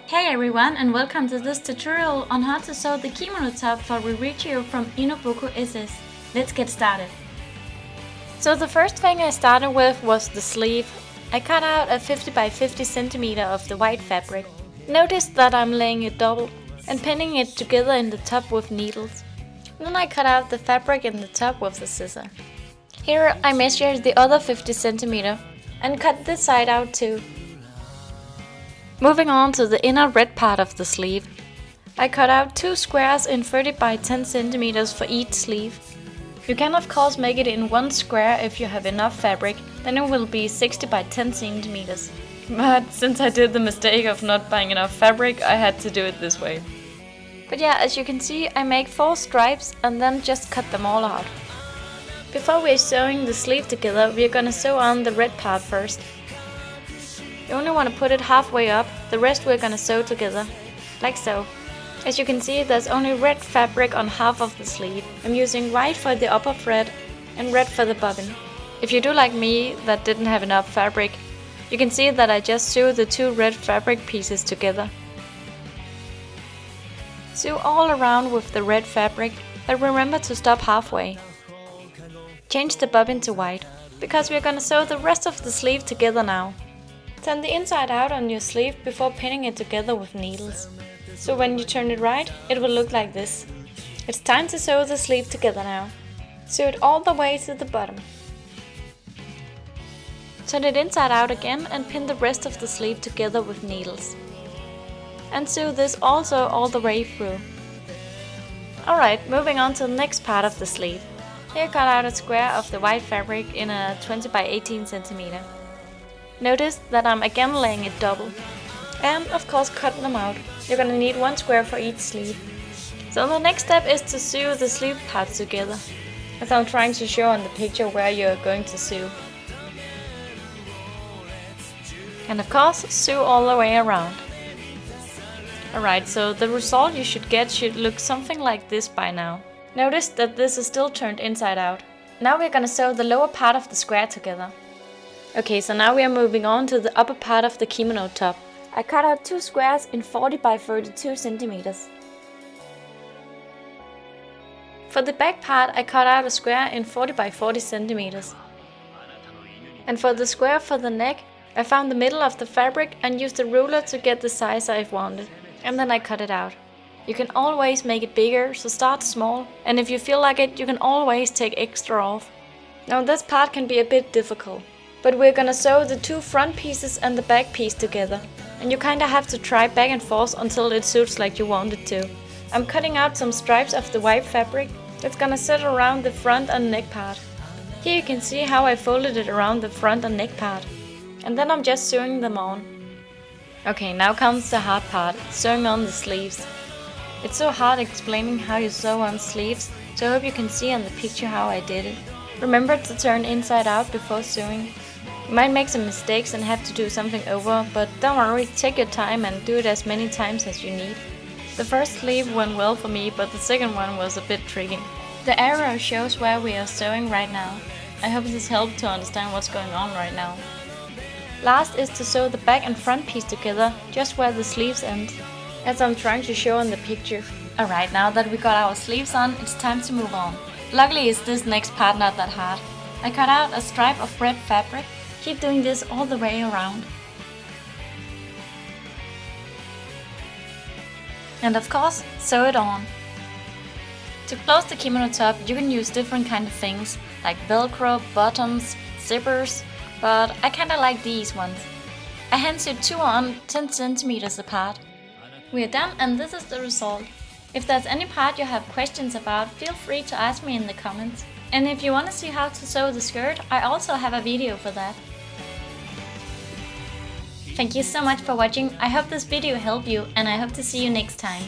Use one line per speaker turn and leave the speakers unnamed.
Hey everyone, and welcome to this tutorial on how to sew the kimono top for Ririchiyo from Boku SS. Let's get started. So the first thing I started with was the sleeve. I cut out a 50 by 50 centimeter of the white fabric. Notice that I'm laying it double and pinning it together in the top with needles. Then I cut out the fabric in the top with the scissor. Here I measured the other 50 centimeter and cut this side out too. Moving on to the inner red part of the sleeve. I cut out 2 squares in 30 by 10 centimeters for each sleeve. You can of course make it in one square if you have enough fabric, then it will be 60 by 10 centimeters. But since I did the mistake of not buying enough fabric, I had to do it this way. But yeah, as you can see, I make 4 stripes and then just cut them all out. Before we're sewing the sleeve together, we're gonna sew on the red part first. You only want to put it halfway up, the rest we're gonna sew together, like so. As you can see, there's only red fabric on half of the sleeve. I'm using white for the upper thread and red for the bobbin. If you do like me, that didn't have enough fabric, you can see that I just sew the 2 red fabric pieces together. Sew all around with the red fabric, but remember to stop halfway. Change the bobbin to white, because we're gonna sew the rest of the sleeve together now. Turn the inside out on your sleeve before pinning it together with needles. So when you turn it right, it will look like this. It's time to sew the sleeve together now. Sew it all the way to the bottom. Turn it inside out again and pin the rest of the sleeve together with needles. And sew this also all the way through. Alright, moving on to the next part of the sleeve. Here cut out a square of the white fabric in a 20 by 18 centimeter. Notice that I'm again laying it double. And of course cut them out. You're gonna need 1 square for each sleeve. So the next step is to sew the sleeve parts together, as I'm trying to show on the picture where you're going to sew. And of course sew all the way around. Alright, so the result you should get should look something like this by now. Notice that this is still turned inside out. Now we're gonna sew the lower part of the square together. Okay, so now we are moving on to the upper part of the kimono top. I cut out 2 squares in 40 by 32 centimeters. For the back part, I cut out a square in 40 by 40 centimeters. And for the square for the neck, I found the middle of the fabric and used a ruler to get the size I wanted. And then I cut it out. You can always make it bigger, so start small. And if you feel like it, you can always take extra off. Now this part can be a bit difficult. But we're gonna sew the 2 front pieces and the back piece together. And you kinda have to try back and forth until it suits like you want it to. I'm cutting out some stripes of the white fabric that's gonna sit around the front and neck part. Here you can see how I folded it around the front and neck part. And then I'm just sewing them on. Okay, now comes the hard part, sewing on the sleeves. It's so hard explaining how you sew on sleeves, so I hope you can see on the picture how I did it. Remember to turn inside out before sewing. You might make some mistakes and have to do something over, but don't worry, take your time and do it as many times as you need. The first sleeve went well for me, but the second one was a bit tricky. The arrow shows where we are sewing right now. I hope this helped to understand what's going on right now. Last is to sew the back and front piece together, just where the sleeves end, as I'm trying to show in the picture. Alright, now that we got our sleeves on, it's time to move on. Luckily is this next part not that hard. I cut out a stripe of red fabric. Keep doing this all the way around. And of course, sew it on. To close the kimono top, you can use different kind of things, like velcro, buttons, zippers, but I kinda like these ones. I hand sewed 2 on 10 centimeters apart. We are done and this is the result. If there's any part you have questions about, feel free to ask me in the comments. And if you want to see how to sew the skirt, I also have a video for that. Thank you so much for watching. I hope this video helped you and I hope to see you next time.